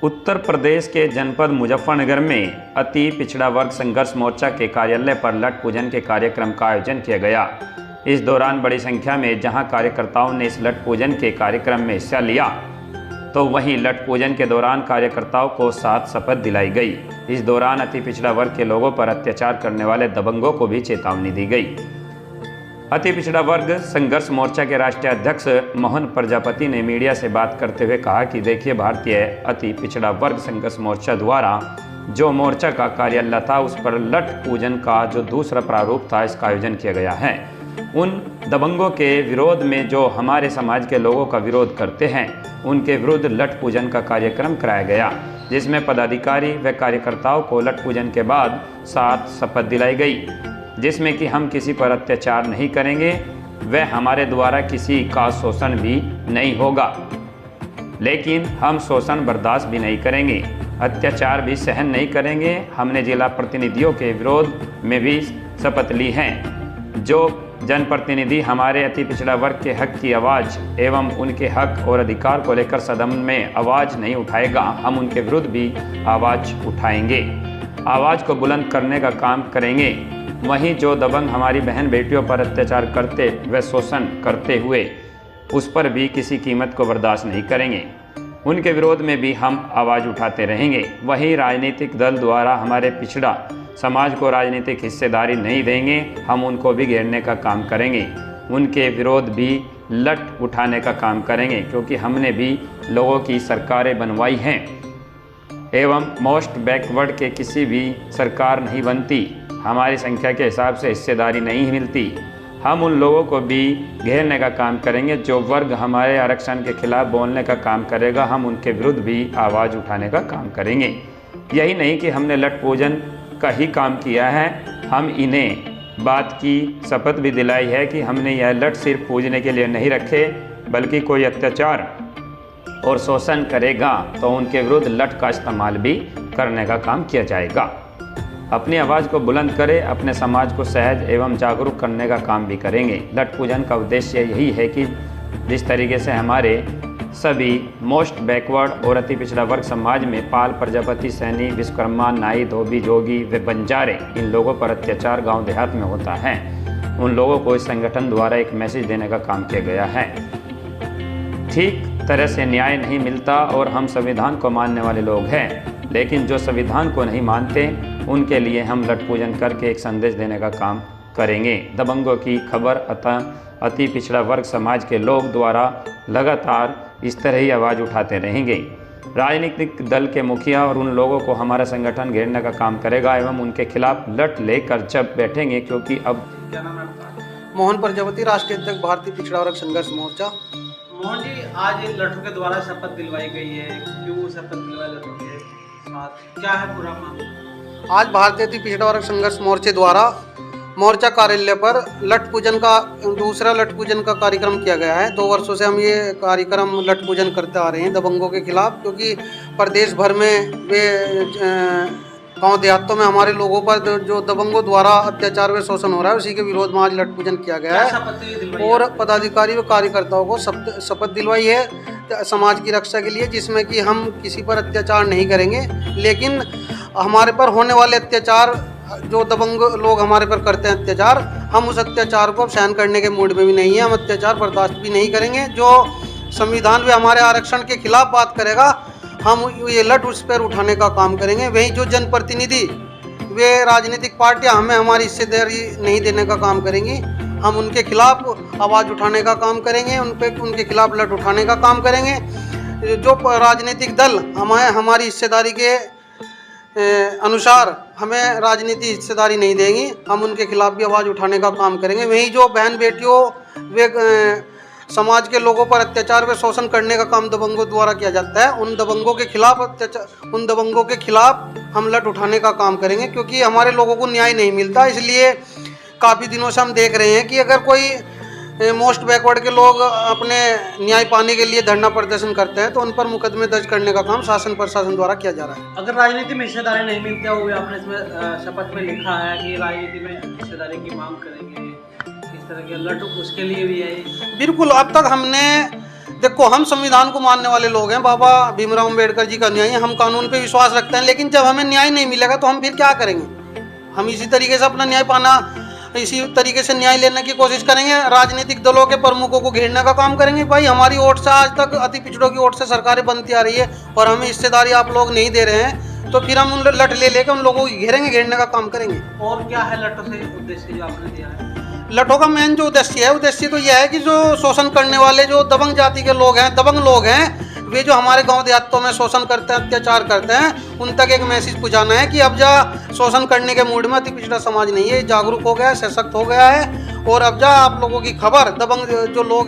उत्तर प्रदेश के जनपद मुजफ्फरनगर में अति पिछड़ा वर्ग संघर्ष मोर्चा के कार्यालय पर लठ पूजन के कार्यक्रम का आयोजन किया गया। इस दौरान बड़ी संख्या में जहां कार्यकर्ताओं ने इस लठ पूजन के कार्यक्रम में हिस्सा लिया, तो वहीं लठ पूजन के दौरान कार्यकर्ताओं को 7 शपथ दिलाई गई। इस दौरान अति पिछड़ा वर्ग के लोगों पर अत्याचार करने वाले दबंगों को भी चेतावनी दी गई। अति पिछड़ा वर्ग संघर्ष मोर्चा के राष्ट्रीय अध्यक्ष मोहन प्रजापति ने मीडिया से बात करते हुए कहा कि देखिए, भारतीय अति पिछड़ा वर्ग संघर्ष मोर्चा द्वारा जो मोर्चा का कार्यालय था, उस पर लठ पूजन का जो दूसरा प्रारूप था, इसका आयोजन किया गया है। उन दबंगों के विरोध में जो हमारे समाज के लोगों का विरोध करते हैं, उनके विरुद्ध लठ पूजन का कार्यक्रम कराया गया, जिसमें पदाधिकारी व कार्यकर्ताओं को लठ पूजन के बाद 7 शपथ दिलाई गई, जिसमें कि हम किसी पर अत्याचार नहीं करेंगे व हमारे द्वारा किसी का शोषण भी नहीं होगा, लेकिन हम शोषण बर्दाश्त भी नहीं करेंगे, अत्याचार भी सहन नहीं करेंगे। हमने जिला प्रतिनिधियों के विरोध में भी शपथ ली हैं। जो जनप्रतिनिधि हमारे अति पिछड़ा वर्ग के हक की आवाज़ एवं उनके हक और अधिकार को लेकर सदन में आवाज़ नहीं उठाएगा, हम उनके विरुद्ध भी आवाज़ उठाएंगे, आवाज़ को बुलंद करने का काम करेंगे। वहीं जो दबंग हमारी बहन बेटियों पर अत्याचार करते व शोषण करते हुए, उस पर भी किसी कीमत को बर्दाश्त नहीं करेंगे, उनके विरोध में भी हम आवाज़ उठाते रहेंगे। वहीं राजनीतिक दल द्वारा हमारे पिछड़ा समाज को राजनीतिक हिस्सेदारी नहीं देंगे, हम उनको भी घेरने का काम करेंगे, उनके विरोध भी लठ उठाने का काम करेंगे, क्योंकि हमने भी लोगों की सरकारें बनवाई हैं एवं मोस्ट बैकवर्ड के किसी भी सरकार नहीं बनती, हमारी संख्या के हिसाब से हिस्सेदारी नहीं मिलती। हम उन लोगों को भी घेरने का काम करेंगे। जो वर्ग हमारे आरक्षण के खिलाफ बोलने का काम करेगा, हम उनके विरुद्ध भी आवाज़ उठाने का काम करेंगे। यही नहीं कि हमने लठ पूजन का ही काम किया है, हम इन्हें बात की शपथ भी दिलाई है कि हमने यह लठ सिर्फ पूजने के लिए नहीं रखे, बल्कि कोई अत्याचार और शोषण करेगा तो उनके विरुद्ध लठ का इस्तेमाल भी करने का काम किया जाएगा। अपनी आवाज़ को बुलंद करें, अपने समाज को सहज एवं जागरूक करने का काम भी करेंगे। लठ पूजन का उद्देश्य यही है कि जिस तरीके से हमारे सभी मोस्ट बैकवर्ड और अति पिछड़ा वर्ग समाज में पाल, प्रजापति, सैनी, विश्वकर्मा, नाई, धोबी, जोगी व बंजारे, इन लोगों पर अत्याचार गांव देहात में होता है, उन लोगों को इस संगठन द्वारा एक मैसेज देने का काम किया गया है। ठीक तरह से न्याय नहीं मिलता और हम संविधान को मानने वाले लोग हैं, लेकिन जो संविधान को नहीं मानते, उनके लिए हम लठ पूजन करके एक संदेश देने का काम करेंगे। दबंगों की खबर अति पिछड़ा वर्ग समाज के लोग द्वारा लगातार इस तरह ही आवाज़ उठाते रहेंगे। राजनीतिक दल के मुखिया और उन लोगों को हमारा संगठन घेरने का काम करेगा एवं उनके खिलाफ लठ लेकर जब बैठेंगे, क्योंकि अब क्या नाम है आपका? मोहन प्रजापति, राष्ट्रीय अध्यक्ष भारतीय पिछड़ा वर्ग संघर्ष मोर्चा। मोहन जी, आज लठों के द्वारा शपथ दिलवाई गई है, क्यों शपथ दिलवाई लठों के साथ, क्या है पूरा मामला? आज भारतीय अति पिछड़ा वर्ग संघर्ष मोर्चे द्वारा मोर्चा कार्यालय पर लठ पूजन का दूसरा लठ पूजन का कार्यक्रम किया गया है। 2 वर्षों से हम ये कार्यक्रम लठ पूजन करते आ रहे हैं दबंगों के खिलाफ, क्योंकि प्रदेश भर में वे गांव देहातों में हमारे लोगों पर जो दबंगों द्वारा अत्याचार व शोषण हो रहा है, उसी के विरोध में आज लठ पूजन किया गया है और पदाधिकारी व कार्यकर्ताओं को शपथ दिलवाई है समाज की रक्षा के लिए, जिसमें कि हम किसी पर अत्याचार नहीं करेंगे, लेकिन हमारे पर होने वाले अत्याचार, जो दबंग लोग हमारे पर करते हैं अत्याचार, हम उस अत्याचार को सहन करने के मूड में भी नहीं है, हम अत्याचार बर्दाश्त भी नहीं करेंगे। जो संविधान में हमारे आरक्षण के खिलाफ बात करेगा, हम ये लठ उस पर उठाने का काम करेंगे। वहीं जो जनप्रतिनिधि वे राजनीतिक पार्टियां हमें हमारी हिस्सेदारी नहीं देने का काम करेंगी, हम उनके खिलाफ आवाज़ उठाने का काम करेंगे, उनके खिलाफ लठ उठाने का काम करेंगे। जो राजनीतिक दल हमारी हिस्सेदारी के अनुसार हमें राजनीति हिस्सेदारी नहीं देंगी, हम उनके खिलाफ भी आवाज़ उठाने का काम करेंगे। वहीं जो बहन बेटियों वे समाज के लोगों पर अत्याचार व शोषण करने का काम दबंगों द्वारा किया जाता है, उन दबंगों के खिलाफ हम लठ उठाने का काम करेंगे, क्योंकि हमारे लोगों को न्याय नहीं मिलता। इसलिए काफ़ी दिनों से हम देख रहे हैं कि अगर कोई मोस्ट बैकवर्ड के लोग अपने न्याय पाने के लिए धरना प्रदर्शन करते हैं, तो उन पर मुकदमे दर्ज करने का काम शासन प्रशासन द्वारा किया जा रहा है। अगर राजनीति में हिस्सेदारी नहीं मिलती है, वो भी आपने इसमें शपथ में लिखा है कि राजनीति में हिस्सेदारी की मांग करेंगे, इस तरह के लठ उसके लिए भी है। बिल्कुल, अब तक हमने देखो, हम संविधान को मानने वाले लोग हैं, बाबा भीमराव अम्बेडकर जी का न्याय, हम कानून पे विश्वास रखते हैं, लेकिन जब हमें न्याय नहीं मिलेगा तो हम फिर क्या करेंगे? हम इसी तरीके से अपना न्याय पाना, इसी तरीके से न्याय लेने की कोशिश करेंगे, राजनीतिक दलों के प्रमुखों को घेरने का काम करेंगे। भाई, हमारी वोट से आज तक अति पिछड़ों की वोट से सरकारें बनती आ रही है और हमें हिस्सेदारी आप लोग नहीं दे रहे हैं, तो फिर हम उन लठ ले लेकर उन लोगों को घेरेंगे, घेरने का काम करेंगे। और क्या है लठों से उद्देश्य जो आपने दिया है? लठों का मेन जो उद्देश्य तो यह है कि जो शोषण करने वाले जो दबंग जाति के लोग हैं, दबंग लोग हैं, वे जो हमारे गांव देहातों में शोषण करते हैं, अत्याचार करते हैं, उन तक एक मैसेज पहुंचाना है कि अब जा शोषण करने के मूड में अति पिछड़ा समाज नहीं है, जागरूक हो गया है, सशक्त हो गया है, और अब जा आप लोगों की खबर दबंग जो लोग